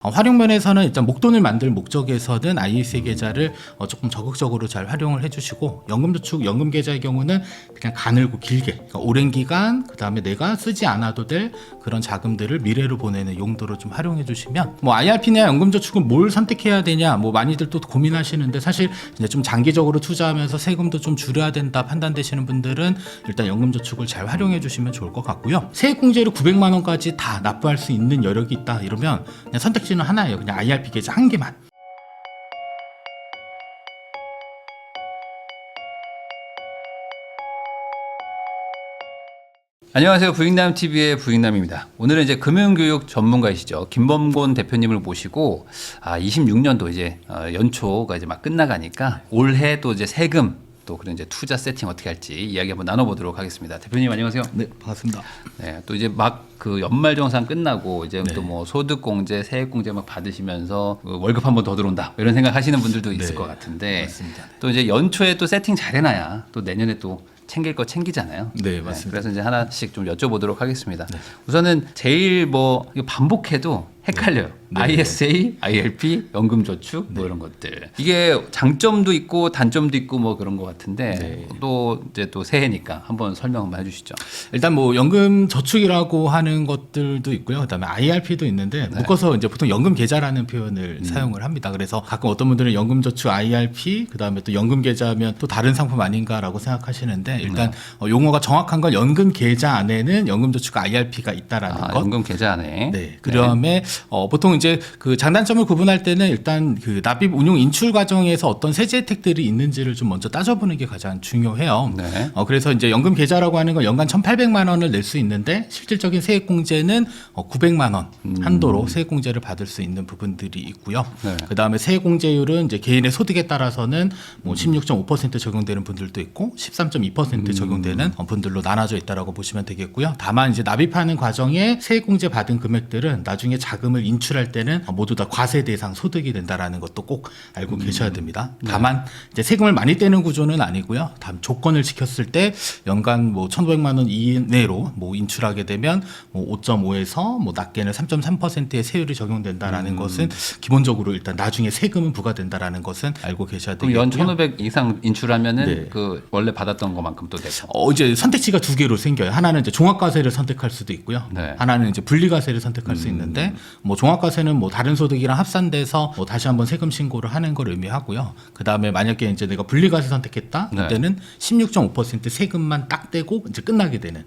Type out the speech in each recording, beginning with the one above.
활용 면에서는 일단 목돈을 만들 목적에서는 ISA 계좌를 조금 적극적으로 잘 활용을 해주시고, 연금저축, 연금계좌의 경우는 그냥 가늘고 길게, 그러니까 오랜 기간, 그 다음에 내가 쓰지 않아도 될 그런 자금들을 미래로 보내는 용도로 좀 활용해 주시면, 뭐 IRP냐 연금저축은 뭘 선택해야 되냐, 뭐 많이들 또 고민하시는데, 사실 이제 좀 장기적으로 투자하면서 세금도 좀 줄여야 된다 판단되시는 분들은 일단 연금저축을 잘 활용해 주시면 좋을 것 같고요. 세액공제로 900만 원까지 다 납부할 수 있는 여력이 있다 이러면 그냥 선택지는 하나예요. 그냥 IRP 계좌 한 개만. 안녕하세요. 부익남TV의 부익남입니다. 오늘은 이제 금융교육 전문가이시죠. 김범곤 대표님을 모시고 26년도 이제 연초가 이제 막 끝나가니까 올해 또 이제 세금 또 그런 이제 투자 세팅 어떻게 할지 이야기 한번 나눠보도록 하겠습니다. 대표님 안녕하세요. 네, 반갑습니다. 네, 또 이제 막 그 연말정산 끝나고 이제 네. 또 뭐 소득공제, 세액공제 막 받으시면서 월급 한 번 더 들어온다 이런 생각 하시는 분들도 있을 네, 것 같은데 맞습니다. 또 이제 연초에 또 세팅 잘해놔야 또 내년에 또 챙길 거 챙기잖아요. 네, 맞습니다. 그래서 이제 하나씩 좀 여쭤보도록 하겠습니다. 우선은 제일 뭐 이거 반복해도 헷갈려요. 네. ISA, IRP, 연금저축 뭐 이런 것들. 이게 장점도 있고 단점도 있고 뭐 그런 것 같은데 네. 또 이제 또 새해니까 한번 설명 한번 해주시죠. 일단 뭐 연금저축이라고 하는 것들도 있고요. 그다음에 IRP도 있는데 묶어서 이제 보통 연금계좌라는 표현을 사용을 합니다. 그래서 가끔 어떤 분들은 연금저축 IRP, 그다음에 또 연금계좌면 또 다른 상품 아닌가라고 생각하시는데, 일단 용어가 정확한 건 연금계좌 안에는 연금저축 IRP가 있다라는 것. 연금계좌 안에. 네. 그다음에 보통 이제 그 장단점을 구분할 때는 일단 그 납입 운용 인출 과정에서 어떤 세제 혜택들이 있는지를 좀 먼저 따져보는 게 가장 중요해요. 네. 그래서 이제 연금 계좌라고 하는 건 연간 1,800만 원을 낼 수 있는데, 실질적인 세액 공제는 900만 원 한도로 세액 공제를 받을 수 있는 부분들이 있고요. 네. 그다음에 세액 공제율은 이제 개인의 소득에 따라서는 뭐 16.5% 적용되는 분들도 있고 13.2% 적용되는 분들로 나눠져 있다라고 보시면 되겠고요. 다만 이제 납입하는 과정에 세액 공제 받은 금액들은 나중에 자금을 인출할 때는 모두 다 과세 대상 소득이 된다라는 것도 꼭 알고 계셔야 됩니다. 다만 이제 세금을 많이 떼는 구조는 아니고요. 다음 조건을 지켰을 때 연간 뭐 1,500만 원 이내로 뭐 인출하게 되면 뭐 5.5에서 뭐 낮게는 3.3%의 세율이 적용된다라는 것은 기본적으로 일단 나중에 세금은 부과된다라는 것은 알고 계셔야 그럼 되겠고요. 연 1,500 이상 인출하면은 네. 그 원래 받았던 것만큼 또 되고. 이제 선택지가 두 개로 생겨요. 하나는 이제 종합과세를 선택할 수도 있고요. 네. 하나는 이제 분리과세를 선택할 수 있는데, 뭐 종합과세는 뭐 다른 소득이랑 합산돼서 뭐 다시 한번 세금 신고를 하는 걸 의미하고요. 그 다음에 만약에 이제 내가 분리과세 선택했다, 네. 그때는 16.5% 세금만 딱 떼고 이제 끝나게 되는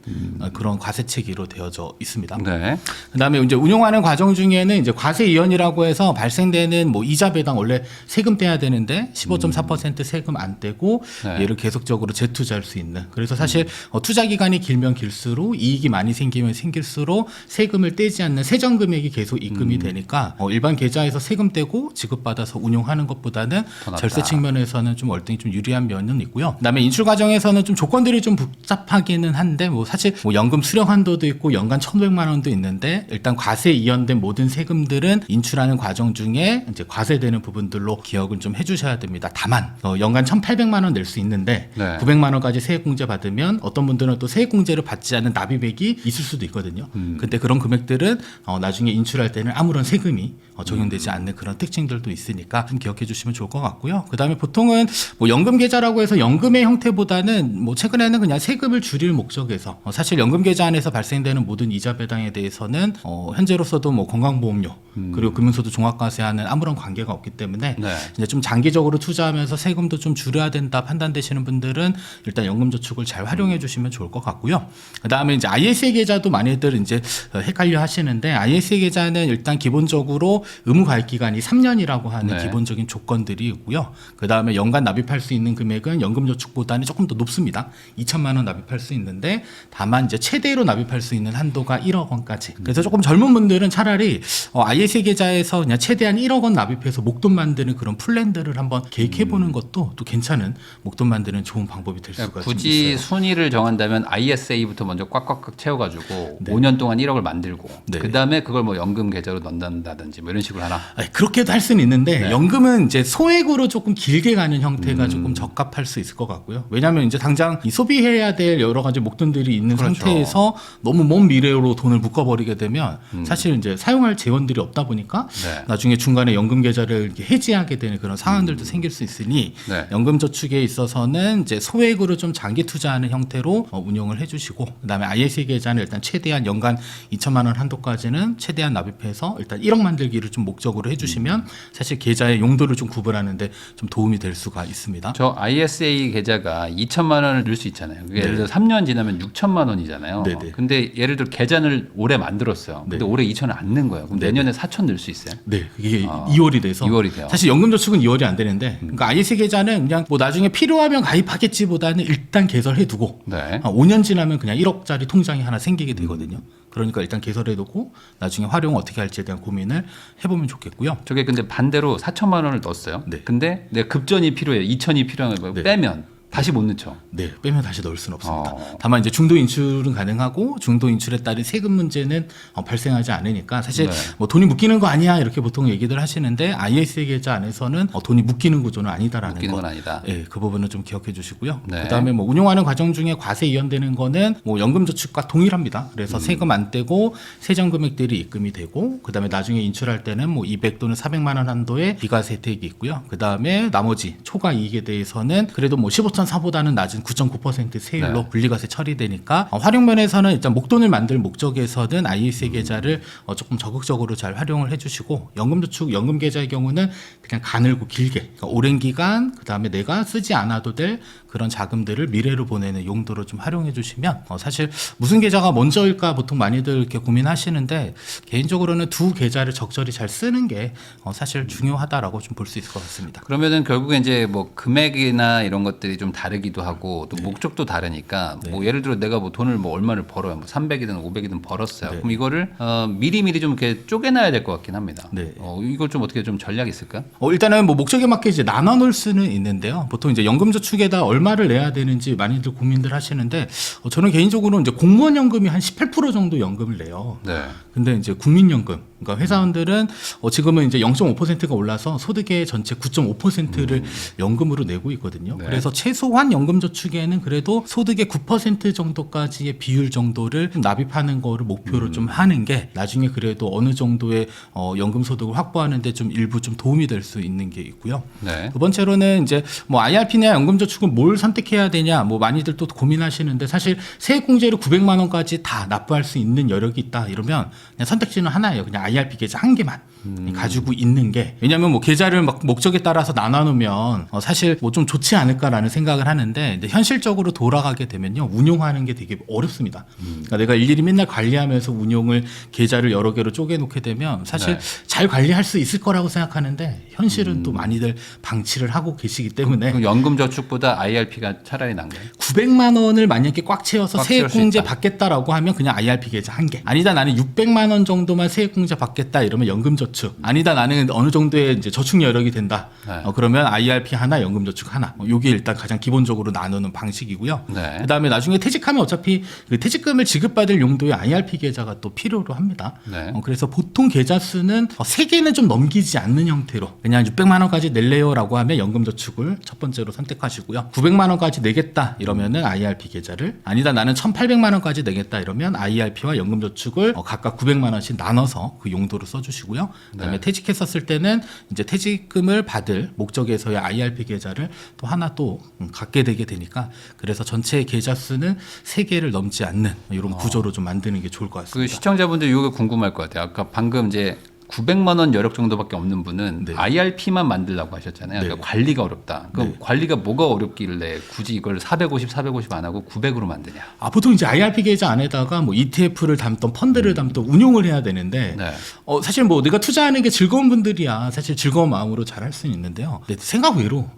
그런 과세체계로 되어져 있습니다. 네. 그다음에 이제 운용하는 과정 중에는 이제 과세 이연이라고 해서 발생되는 뭐 이자 배당, 원래 세금 떼야 되는데 15.4% 세금 안 떼고 네. 얘를 계속적으로 재투자할 수 있는. 그래서 사실 투자 기간이 길면 길수록 이익이 많이 생기면 생길수록 세금을 떼지 않는 세전 금액이 계속 입금이 되니까 일반 계좌에서 세금 떼고 지급받아서 운용하는 것보다는 더 낫다. 절세 측면에서는 좀 월등히 좀 유리한 면은 있고요. 그다음에 인출 과정에서는 좀 조건들이 좀 복잡하기는 한데, 뭐 사실 뭐 연금 수령 한도도 있고 연간 1,500만 원도 있는데, 일단 과세 이연된 모든 세금들은 인출하는 과정 중에 이제 과세되는 부분들로 기억을 좀 해주셔야 됩니다. 다만 연간 1,800만 원 낼 수 있는데 네. 900만 원까지 세액공제 받으면 어떤 분들은 또 세액공제를 받지 않은 납입액이 있을 수도 있거든요. 근데 그런 금액들은 나중에 인출할 때는 아무런 세금이 적용되지 않는 그런 특징들도 있으니까 좀 기억해 주시면 좋을 것 같고요. 그다음에 보통은 뭐 연금 계좌라고 해서 연금의 형태보다는 뭐 최근에는 그냥 세금을 줄일 목적에서 사실 연금 계좌 안에서 발생되는 모든 이자 배당에 대해서는 현재로서도 뭐 건강보험료 그리고 금융소득 종합과세와는 아무런 관계가 없기 때문에 네. 이제 좀 장기적으로 투자하면서 세금도 좀 줄여야 된다 판단되시는 분들은 일단 연금저축을 잘 활용해 주시면 좋을 것 같고요. 그다음에 이제 ISA 계좌도 많이들 이제 헷갈려 하시는데, ISA 계좌는 일단 기본적으로 의무 가입 기간이 3년이라고 하는 네. 기본적인 조건들이 있고요. 그다음에 연간 납입할 수 있는 금액은 연금저축보다는 조금 더 높습니다. 2천만 원 납입할 수 있는데, 다만 이제 최대로 납입할 수 있는 한도가 1억 원까지. 그래서 조금 젊은 분들은 차라리 ISA 계좌에서 그냥 최대한 1억 원 납입해서 목돈 만드는 그런 플랜들을 한번 계획해 보는 것도 또 괜찮은 목돈 만드는 좋은 방법이 될 수가 좀 굳이 있어요. 순위를 정한다면 ISA부터 먼저 꽉꽉꽉 채워가지고 네. 5년 동안 1억을 만들고 네. 그 다음에 그걸 뭐 연금 계좌로 넣는다든지 뭐 이런 식으로 하나. 아니, 그렇게도 할 수는 있는데 네. 연금은 이제 소액으로 조금 길게 가는 형태가 조금 적합할 수 있을 것 같고요. 왜냐하면 이제 당장 이 소비해야 될 여러 가지 목돈들이 있는 그렇죠. 상태에서 너무 먼 미래로 돈을 묶어버리게 되면 사실 이제 사용할 재원들이 없다 보니까 네. 나중에 중간에 연금 계좌를 이렇게 해지하게 되는 그런 상황들도 생길 수 있으니 네. 연금저축에 있어서는 이제 소액으로 좀 장기 투자하는 형태로 운용을 해주시고 그다음에 ISA 계좌는 일단 최대한 연간 2천만 원 한도까지는 최대한 납입해서 일단 1억 만들기를 좀 목적으로 해주시면 사실 계좌의 용도를 좀 구분하는데 좀 도움이 될 수가 있습니다. 저 ISA 계좌가 2천만 원을 넣을 수 있잖아요. 그게 예를 들어 3년 지나면 6천만 원이잖아요. 네네. 근데 예를 들어 계좌를 올해 만들었어요. 근데 네. 올해 2천을 안 낸 거예요. 그럼 네네. 내년에 4천 넣을 수 있어요? 네, 이게 2월이 돼서 2월이 돼요. 사실 연금저축은 2월이 안 되는데 그러니까 ISA 계좌는 그냥 뭐 나중에 필요하면 가입하겠지보다는 일단 개설해두고 네. 5년 지나면 그냥 1억짜리 통장이 하나 생기게 되거든요. 그러니까 일단 개설해두고 나중에 활용 어떻게 할지에 대한 고민을 해보면 좋겠고요. 저게 근데 반대로 4천만 원을 넣었어요. 네. 근데 내가 급전이 필요해. 2천이 필요한 거 네. 빼면 다시 못 넣죠. 네, 빼면 다시 넣을 수는 없습니다. 어. 다만 이제 중도 인출은 가능하고 중도 인출에 따른 세금 문제는 발생하지 않으니까 사실 네. 뭐 돈이 묶이는 거 아니야 이렇게 보통 얘기들 하시는데 ISA 계좌 안에서는 돈이 묶이는 구조는 아니다라는 웃기는 거. 건 아니다. 네, 그 부분은 좀 기억해 주시고요. 네. 그다음에 뭐 운용하는 과정 중에 과세 이연되는 거는 뭐 연금저축과 동일합니다. 그래서 세금 안 떼고 세전 금액들이 입금이 되고 그다음에 나중에 인출할 때는 뭐 200 또는 400만 원 한도의 비과세 혜택이 있고요. 그다음에 나머지 초과 이익에 대해서는 그래도 뭐 15.4보다는 낮은 9.9% 세율로 네. 분리과세 처리되니까 활용 면에서는 일단 목돈을 만들 목적에서는 ISA 계좌를 조금 적극적으로 잘 활용을 해주시고 연금저축 연금 계좌의 경우는 그냥 가늘고 길게 그러니까 오랜 기간 그다음에 내가 쓰지 않아도 될 그런 자금들을 미래로 보내는 용도로 좀 활용해 주시면 사실 무슨 계좌가 먼저일까 보통 많이들 이렇게 고민하시는데 개인적으로는 두 계좌를 적절히 잘 쓰는 게 사실 중요하다라고 좀 볼 수 있을 것 같습니다. 그러면은 결국에 이제 뭐 금액이나 이런 것들이 좀 다르기도 하고 또 목적도 다르니까 뭐 예를 들어 내가 뭐 돈을 뭐 얼마를 벌어요. 뭐 300이든 500이든 벌었어요. 네. 그럼 이거를 미리미리 좀 이렇게 쪼개놔야 될 것 같긴 합니다. 네. 이걸 좀 어떻게 좀 전략이 있을까? 일단은 뭐 목적에 맞게 이제 나눠 놓을 수는 있는데요. 보통 이제 연금저축에다 얼마를 내야 되는지 많이들 고민들 하시는데 저는 개인적으로 이제 공무원 연금이 한 18% 정도 연금을 내요. 네. 근데 이제 국민연금, 그러니까 회사원들은 지금은 이제 0.5%가 올라서 소득의 전체 9.5%를 연금으로 내고 있거든요. 네. 그래서 최소한 연금저축에는 그래도 소득의 9% 정도까지의 비율 정도를 좀 납입하는 거를 목표로 좀 하는 게 나중에 그래도 어느 정도의 연금 소득을 확보하는데 좀 일부 좀 도움이 될 수 있는 게 있고요. 네. 두 번째로는 이제 뭐 IRP냐 연금저축은 뭘 선택해야 되냐 뭐 많이들 또 고민하시는데 사실 세액공제로 900만 원까지 다 납부할 수 있는 여력이 있다 이러면 그냥 선택지는 하나예요. 그냥 IRP 계좌 한 개만 가지고 있는 게 왜냐하면 뭐 계좌를 막 목적에 따라서 나눠놓으면 사실 뭐 좀 좋지 않을까라는 생각을 하는데 근데 현실적으로 돌아가게 되면요 운용하는 게 되게 어렵습니다. 그러니까 내가 일일이 맨날 관리하면서 운용을 계좌를 여러 개로 쪼개놓게 되면 사실 네. 잘 관리할 수 있을 거라고 생각하는데 현실은 또 많이들 방치를 하고 계시기 때문에 그럼 연금저축보다 IRP가 차라리 난 거예요? 900만 원을 만약에 꽉 채워서 꽉 채울 수 세액공제 있다. 받겠다라고 하면 그냥 IRP 계좌 한 개. 아니다 나는 600만 원 정도만 세액공제 받겠다 이러면 연금저축. 아니다 나는 어느 정도의 이제 저축 여력이 된다. 네. 그러면 IRP 하나, 연금저축 하나. 요게 일단 가장 기본적으로 나누는 방식이고요. 네. 그다음에 나중에 퇴직하면 어차피 그 퇴직금을 지급받을 용도의 IRP 계좌가 또 필요로 합니다. 네. 그래서 보통 계좌 수는 3개는 좀 넘기지 않는 형태로 그냥 600만 원까지 낼래요라고 하면 연금저축을 첫 번째로 선택하시고요. 900만 원까지 내겠다 이러면은 IRP 계좌를 아니다 나는 1,800만 원까지 내겠다 이러면 IRP와 연금저축을 각각 900만 원씩 나눠서 그 용도로 써주시고요. 그다음에 네. 퇴직했었을 때는 이제 퇴직금을 받을 목적에서의 IRP 계좌를 또 하나 또 갖게 되게 되니까 그래서 전체 계좌 수는 3개를 넘지 않는 이런 구조로 좀 만드는 게 좋을 것 그 같습니다. 시청자분들 이거 궁금할 것 같아요. 아까 방금 이제 900만 원 여력 정도밖에 없는 분은 네. IRP만 만들라고 하셨잖아요. 네. 그러니까 관리가 어렵다. 그럼 네. 관리가 뭐가 어렵길래 굳이 이걸 450 안 하고 900으로 만드냐? 보통 이제 IRP 계좌 안에다가 뭐 ETF를 담던 펀드를 담던 운용을 해야 되는데 네. 사실 뭐 내가 투자하는 게 즐거운 분들이야 사실 즐거운 마음으로 잘 할 수 있는데요. 근데 생각 외로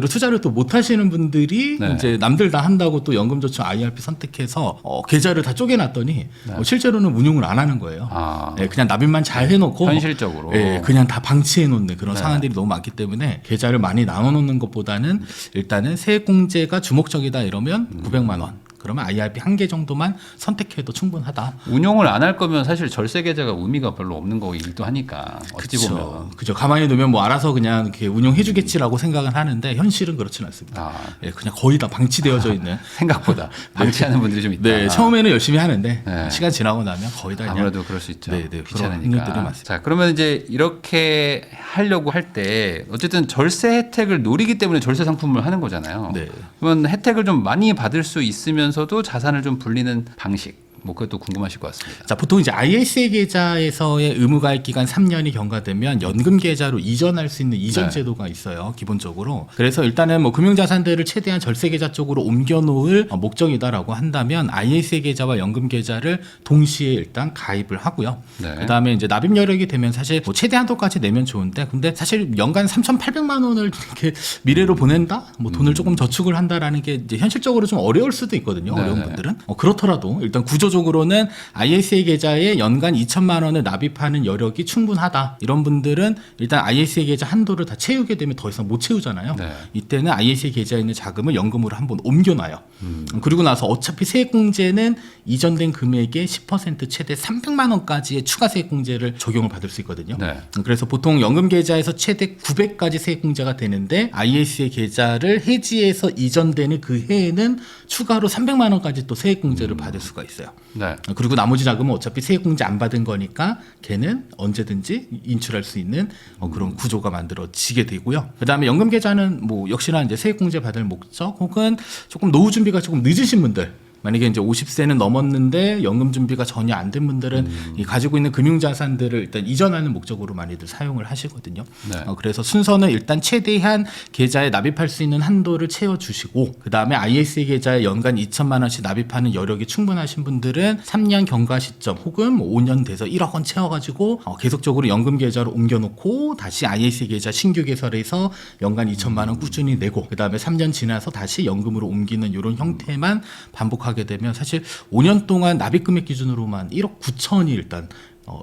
투자를 또 못 하시는 분들이 네. 이제 남들 다 한다고 또 연금저축 IRP 선택해서 계좌를 다 쪼개놨더니 실제로는 운용을 안 하는 거예요. 아. 네, 그냥 납입만 잘 해놓고 현실적으로. 그냥 다 방치해 놓는 그런 네. 상황들이 너무 많기 때문에 계좌를 많이 나눠 놓는 것보다는 일단은 세액공제가 주목적이다 이러면 900만 원. 그러면 IRP 한 개 정도만 선택해도 충분하다. 운용을 안 할 거면 사실 절세 계좌가 의미가 별로 없는 거이기도 하니까 어찌 보면 그죠. 가만히 두면 뭐 알아서 그냥 이렇게 운용해주겠지라고 생각을 하는데 현실은 그렇지는 않습니다. 예, 그냥 거의 다 방치되어져 있는. 생각보다 방치하는 분들이 좀 있다. 네, 처음에는 열심히 하는데 네. 시간 지나고 나면 거의 다 그냥 아무래도 그럴 수 있죠. 네, 그런 귀찮으니까. 확률들이 많습니다. 자, 그러면 이제 이렇게 하려고 할 때 어쨌든 절세 혜택을 노리기 때문에 절세 상품을 하는 거잖아요. 네. 그러면 혜택을 좀 많이 받을 수 있으면서도 자산을 좀 불리는 방식. 뭐 그것도 궁금하실 것 같습니다. 자, 보통 이제 ISA 계좌에서의 의무 가입 기간 3년이 경과되면 연금 계좌로 이전할 수 있는 이전 네. 제도가 있어요. 기본적으로. 그래서 일단은 뭐 금융 자산들을 최대한 절세 계좌 쪽으로 옮겨 놓을 목적이다라고 한다면 ISA 계좌와 연금 계좌를 동시에 일단 가입을 하고요. 네. 그다음에 이제 납입 여력이 되면 사실 뭐 최대 한도까지 내면 좋은데 근데 사실 연간 3,800만 원을 이렇게 미래로 보낸다? 뭐 돈을 조금 저축을 한다라는 게 이제 현실적으로 좀 어려울 수도 있거든요. 네. 어려운 분들은. 그렇더라도 일단 구조적으로는 ISA 계좌에 연간 2천만 원을 납입하는 여력이 충분하다. 이런 분들은 일단 ISA 계좌 한도를 다 채우게 되면 더 이상 못 채우잖아요. 네. 이때는 ISA 계좌에 있는 자금을 연금으로 한번 옮겨놔요. 그리고 나서 어차피 세액공제는 이전된 금액의 10% 최대 300만 원까지의 추가 세액공제를 적용을 받을 수 있거든요. 네. 그래서 보통 연금 계좌에서 최대 900까지 세액공제가 되는데 ISA 계좌를 해지해서 이전되는 그 해에는 추가로 300만 원까지 또 세액공제를 받을 수가 있어요. 네. 그리고 나머지 자금은 어차피 세액공제 안 받은 거니까 걔는 언제든지 인출할 수 있는 그런 구조가 만들어지게 되고요. 그다음에 연금 계좌는 뭐 역시나 이제 세액공제 받을 목적 혹은 조금 노후 준비가 조금 늦으신 분들 만약에 이제 50세는 넘었는데 연금 준비가 전혀 안 된 분들은 이 가지고 있는 금융 자산들을 일단 이전하는 목적으로 많이들 사용을 하시거든요. 네. 그래서 순서는 일단 최대한 계좌에 납입할 수 있는 한도를 채워 주시고 그다음에 ISA 계좌에 연간 2천만 원씩 납입하는 여력이 충분하신 분들은 3년 경과 시점 혹은 뭐 5년 돼서 1억 원 채워 가지고 계속적으로 연금 계좌로 옮겨 놓고 다시 ISA 계좌 신규 개설해서 연간 2천만 원 꾸준히 내고 그다음에 3년 지나서 다시 연금으로 옮기는 이런 형태만 반복하게 되면 사실 5년 동안 납입 금액 기준으로만 1억 9천이 일단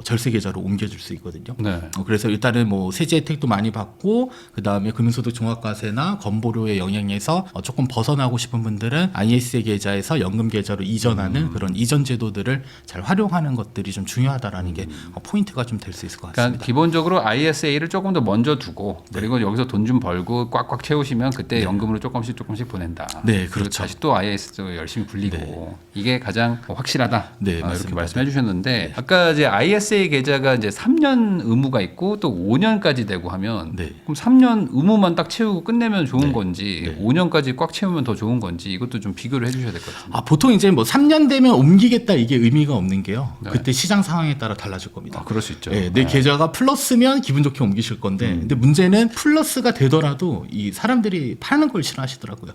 절세 계좌로 옮겨줄 수 있거든요. 네. 그래서 일단은 뭐 세제 혜택도 많이 받고 그 다음에 금융소득 종합과세나 건보료의 영향에서 조금 벗어나고 싶은 분들은 ISA 계좌에서 연금 계좌로 이전하는 그런 이전 제도들을 잘 활용하는 것들이 좀 중요하다라는 게 포인트가 좀 될 수 있을 것 같습니다. 그러니까 기본적으로 ISA를 조금 더 먼저 두고 그리고 여기서 돈 좀 벌고 꽉꽉 채우시면 그때 연금으로 조금씩 보낸다. 네, 그리고 그렇죠. 다시 또 IS도 열심히 굴리고 이게 가장 확실하다. 네, 이렇게 맞습니다. 말씀해 주셨는데 아까 이제 ISA 계좌가 이제 3년 의무가 있고 또 5년까지 되고 하면 네. 그럼 3년 의무만 딱 채우고 끝내면 좋은 네. 건지 네. 5년까지 꽉 채우면 더 좋은 건지 이것도 좀 비교를 해주셔야 될 것 같습니다. 보통 이제 뭐 3년 되면 옮기겠다 이게 의미가 없는 게요. 네. 그때 시장 상황에 따라 달라질 겁니다. 그럴 수 있죠. 네, 내 계좌가 플러스면 기분 좋게 옮기실 건데, 근데 문제는 플러스가 되더라도 이 사람들이 파는 걸 싫어하시더라고요.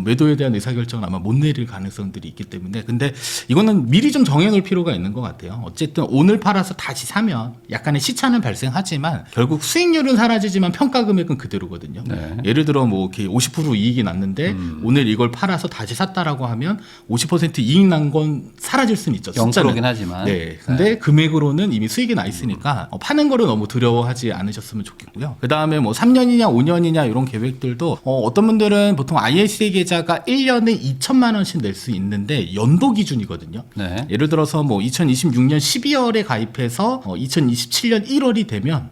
매도에 대한 의사결정을 아마 못 내릴 가능성들이 있기 때문에, 근데 이거는 미리 좀 정해놓을 필요가 있는 것 같아요. 어쨌든 오늘 팔아서 다시 사면 약간의 시차는 발생하지만 결국 수익률은 사라지지만 평가 금액은 그대로거든요. 네. 예를 들어 뭐 이렇게 50% 이익이 났는데 오늘 이걸 팔아서 다시 샀다라고 하면 50% 이익 난 건 사라질 수는 있죠. 0%긴 하지만. 네. 근데 금액으로는 이미 수익이 나 있으니까 파는 거를 너무 두려워하지 않으셨으면 좋겠고요. 그 다음에 뭐 3년이냐 5년이냐 이런 계획들도 어떤 분들은 보통 ISA 계좌가 1년에 2천만 원씩 낼 수 있는데 연도 기준이거든요. 네. 예를 들어서 뭐 2026년 12월에 가입해서 2027년 1월이 되면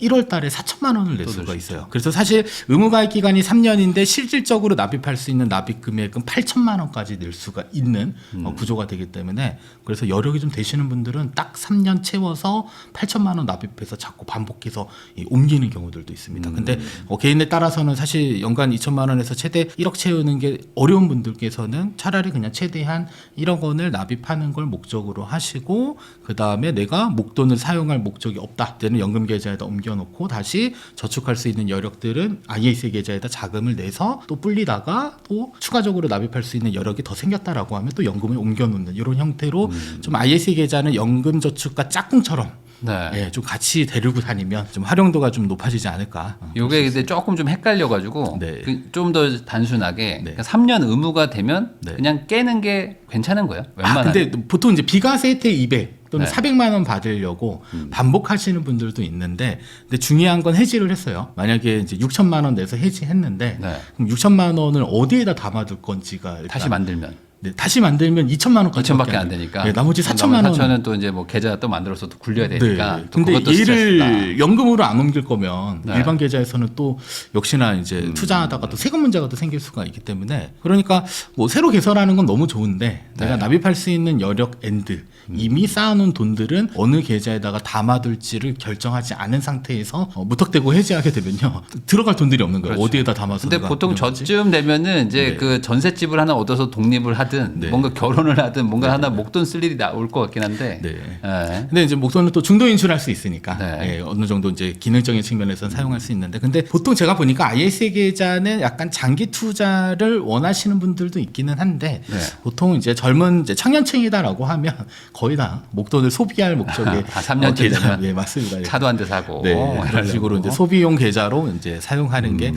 1월 달에 4천만 원을 낼 수가 있어요. 그래서 사실 의무 가입 기간이 3년인데 실질적으로 납입할 수 있는 납입 금액은 8천만 원까지 낼 수가 있는 구조가 되기 때문에 그래서 여력이 좀 되시는 분들은 딱 3년 채워서 8천만 원 납입해서 자꾸 반복해서 옮기는 경우들도 있습니다. 근데 개인에 따라서는 사실 연간 2천만 원에서 최대 1억 채우는 게 어려운 분들께서는 차라리 그냥 최대한 1억 원을 납입하는 걸 목적으로 하시고 그 다음에 내가 목돈을 사용할 목적이 없다. 때는 연금 계좌에다 옮겨놓고 다시 저축할 수 있는 여력들은 ISA 계좌에다 자금을 내서 또 불리다가 또 추가적으로 납입할 수 있는 여력이 더 생겼다라고 하면 또 연금을 옮겨놓는 이런 형태로 좀 ISA 계좌는 연금 저축과 짝꿍처럼 네. 예, 좀 같이 데리고 다니면 좀 활용도가 좀 높아지지 않을까. 요게 근데 조금 좀 헷갈려가지고 네. 좀 더 단순하게 네. 그러니까 3년 의무가 되면 네. 그냥 깨는 게 괜찮은 거예요? 웬만하면. 근데 보통 이제 비과세 혜택 200 또는 네. 400만 원 받으려고 반복하시는 분들도 있는데 근데 중요한 건 해지를 했어요. 만약에 이제 6천만 원 내서 해지했는데 네. 그럼 6천만 원을 어디에다 담아둘 건지가 일단 다시 만들면. 네, 다시 만들면 2천만 원까지 2천밖에 안 되니까. 네, 나머지 4천만 원. 4천은 또 이제 뭐 계좌 또 만들어서 또 굴려야 되니까. 네. 또 근데 그것도 스트레스다. 얘를 연금으로 안 옮길 거면 네. 일반 계좌에서는 또 역시나 이제 투자하다가 또 세금 문제가 또 생길 수가 있기 때문에 그러니까 뭐 새로 개설하는 건 너무 좋은데 내가 납입할 수 있는 여력 엔드 이미 쌓아놓은 돈들은 어느 계좌에다가 담아둘지를 결정하지 않은 상태에서 무턱대고 해지하게 되면요 들어갈 돈들이 없는 거예요. 그렇죠. 어디에다 담아서. 근데 내가 보통 운영하지? 저쯤 되면은 이제 네. 그 전셋집을 하나 얻어서 독립을 하든 네. 뭔가 결혼을 하든 뭔가 하나 목돈 쓸 일이 나올 것 같긴 한데. 네. 네. 근데 이제 목돈은 또 중도 인출할 수 있으니까 네. 예, 어느 정도 이제 기능적인 측면에서는 사용할 수 있는데 근데 보통 제가 보니까 ISA 계좌는 약간 장기 투자를 원하시는 분들도 있기는 한데 네. 보통 이제 젊은 이제 청년층이다라고 하면 거의 다 목돈을 소비할 목적의 아, 3년째 계좌. 되면 예, 맞습니다. 예. 차도 한 대 사고. 네, 그런 식으로 이제 소비용 계좌로 이제 사용하는 게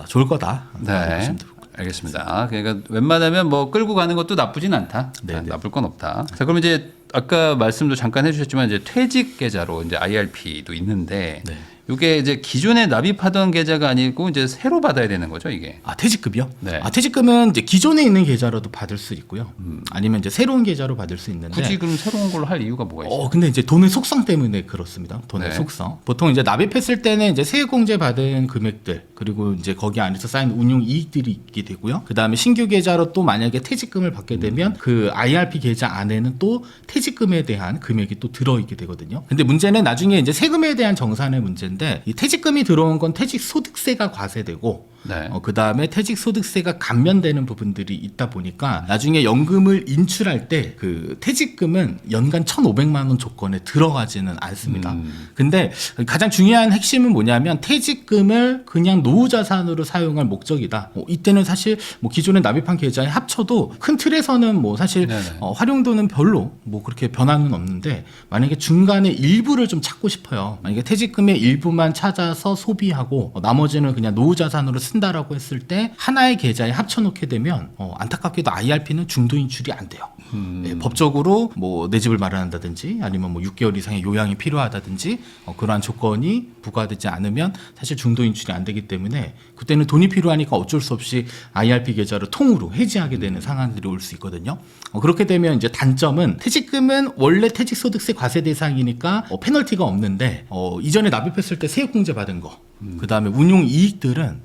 좋을 거다. 네. 보시면 됩니다. 알겠습니다. 그러니까 웬만하면 뭐 끌고 가는 것도 나쁘진 않다. 네, 네. 나쁠 건 없다. 자, 그럼 이제 아까 말씀도 잠깐 해주셨지만 이제 퇴직 계좌로 이제 IRP도 있는데 네. 이게 이제 기존에 납입하던 계좌가 아니고 이제 새로 받아야 되는 거죠, 이게. 아 퇴직급이요? 네. 아 퇴직금은 이제 기존에 있는 계좌로도 받을 수 있고요. 아니면 이제 새로운 계좌로 받을 수 있는데. 굳이 그럼 새로운 걸로 할 이유가 뭐가 있어요? 근데 이제 돈의 속성 때문에 그렇습니다. 돈의 네. 속성. 보통 이제 납입했을 때는 이제 세액공제 받은 금액들 그리고 이제 거기 안에서 쌓인 운용 이익들이 있게 되고요. 그 다음에 신규 계좌로 또 만약에 퇴직금을 받게 되면 그 IRP 계좌 안에는 또 퇴직금에 대한 금액이 또 들어있게 되거든요. 근데 문제는 나중에 이제 세금에 대한 정산의 문제인데 이 퇴직금이 들어온 건 퇴직소득세가 과세되고 네. 그 다음에 퇴직소득세가 감면되는 부분들이 있다 보니까 나중에 연금을 인출할 때 그 퇴직금은 연간 1,500만 원 조건에 들어가지는 않습니다. 근데 가장 중요한 핵심은 뭐냐면 퇴직금을 그냥 노후자산으로 사용할 목적이다. 이때는 사실 뭐 기존에 납입한 계좌에 합쳐도 큰 틀에서는 뭐 사실 네네. 활용도는 별로 뭐 그렇게 변화는 없는데 만약에 중간에 일부를 좀 찾고 싶어요. 만약에 퇴직금의 일부만 찾아서 소비하고 나머지는 그냥 노후자산으로 쓴다라고 했을 때 하나의 계좌에 합쳐놓게 되면 안타깝게도 IRP는 중도 인출이 안 돼요. 네, 법적으로 뭐 내 집을 마련한다든지 아니면 뭐 6개월 이상의 요양이 필요하다든지 그러한 조건이 부과되지 않으면 사실 중도 인출이 안 되기 때문에 그때는 돈이 필요하니까 어쩔 수 없이 IRP 계좌를 통으로 해지하게 되는 상황들이 올 수 있거든요. 그렇게 되면 이제 단점은 퇴직금은 원래 퇴직소득세 과세 대상이니까 페널티가 없는데 이전에 납입했을 때 세액공제 받은 거 그 다음에 운용 이익들은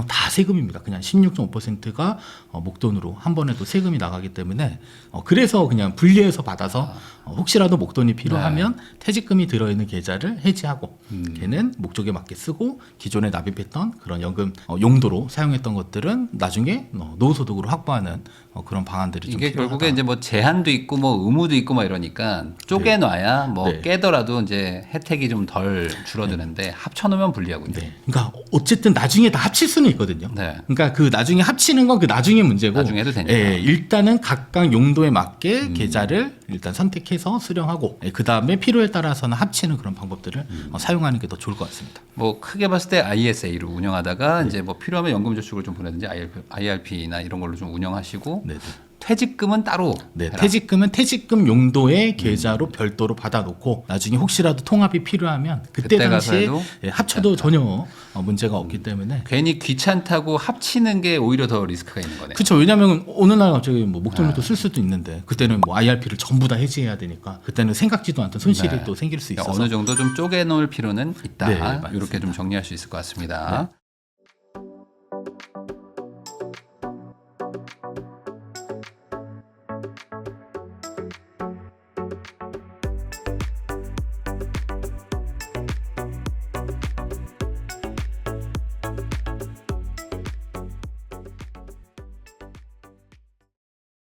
다 세금입니다. 그냥 16.5%가 목돈으로 한 번에 또 세금이 나가기 때문에 그래서 그냥 분리해서 받아서 혹시라도 목돈이 필요하면 퇴직금이 들어있는 계좌를 해지하고 걔는 목적에 맞게 쓰고 기존에 납입했던 그런 연금 용도로 사용했던 것들은 나중에 노후소득으로 확보하는 그런 방안들이 좀 이게 필요하다. 결국에 이제 뭐 제한도 있고 뭐 의무도 있고 막 이러니까 쪼개놔야 뭐 네. 깨더라도 이제 혜택이 좀 덜 줄어드는데 합쳐놓으면 불리하군요. 네. 그러니까 어쨌든 나중에 다 합칠 수는 있거든요. 네. 그러니까 그 나중에 합치는 건 그 나중에 문제고. 나중에 해도 되니까. 예, 일단은 각각 용도에 맞게 계좌를 일단 선택해서 수령하고 그 다음에 필요에 따라서는 합치는 그런 방법들을 사용하는 게 더 좋을 것 같습니다. 뭐 크게 봤을 때 ISA로 운영하다가 이제 뭐 필요하면 연금 저축을 좀 보내든지 IRP나 이런 걸로 좀 운영하시고 네네. 퇴직금은 따로 네, 해라. 퇴직금은 퇴직금 용도의 계좌로 별도로 받아놓고 나중에 혹시라도 통합이 필요하면 그때 그때 가서 당시에 해도 합쳐도 전혀 문제가 없기 때문에. 괜히 귀찮다고 합치는 게 오히려 더 리스크가 있는 거네요. 그렇죠. 왜냐하면 어느 날 갑자기 뭐 목돈을 또 쓸 수도 있는데 그때는 뭐 IRP를 전부 다 해지해야 되니까 그때는 생각지도 않던 손실이 네. 또 생길 수 있어서. 어느 정도 좀 쪼개놓을 필요는 있다. 네, 맞습니다. 이렇게 좀 정리할 수 있을 것 같습니다.